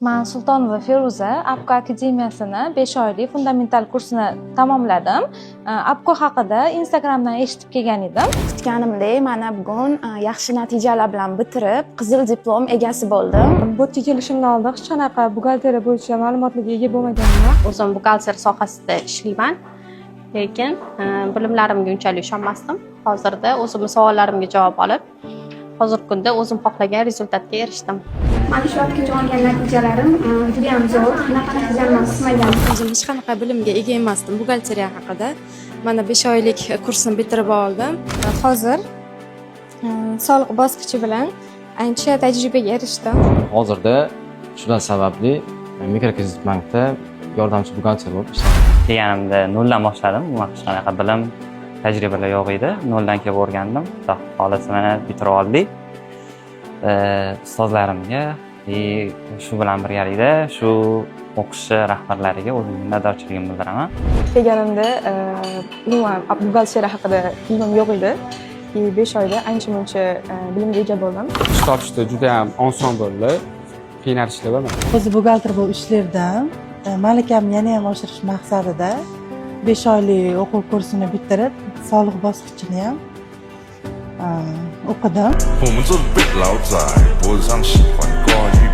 Men Sultonova Feruza APCO akademiyasini 5 oylik fundamental kursini tamomladim. APCO haqida Instagramdan eshitib kelgan edim. Kutganimdek, mana bugun yaxshi natijalar bilan bitirib, qizil diplom egasi bo'ldim. Bu yerga kelishimdan oldin hech qanaqa buxgalteriya bo'yicha ma'lumotlarga ega bo'lmaganman. O'zim buxgalter sohasida ishlayman, lekin bilimlarimga unchalik ishonmasdim. Hozirda o'zimning savollarimga javob olib, hozirgi kunda o'zim xohlagan rezultatga erishdim. Mana shu vaqtgacha olgan natijalarim juda ham zo'r. Bunaqa natijani men kutmagandim. O'zim hech qanaqa bilimga ega emasdim buxgalteriya haqida. Mana 5 oylik kursni bitirib oldim. Hozir soliq bosqichi bilan ancha tajribaga erishdim. Hozirda shular sababli Mikrokredit bankda yordamchi buxgalter bo'lib ishlayman. Kelganimda noldan boshladim. Hech qanaqa bilim, tajribalar yo'q edi. Noldan kelib o'rgandim. Xudo xolasa mana bitirib oldik. Ustozlarimga shu bilan birgalikda shu o'qishi rahbarlariga o'zimning minnatdorchiligimni bildiraman. Kelganimda umuman buxgalteriya haqida bilimim yo'q edi. 5 oyda ancha-muncha bilimga ega bo'ldim. Ish topishda juda ham oson bo'ldi. Qiynalishlar bo'lmadi. O'zi buxgalter bo'lib ishlardim. Malakamni yana ham oshirish maqsadida 5 oylik o'quv kursini bitirib, soliq bosqichini ham o'qidim. 我们做的被老仔，脖子上喜欢挂玉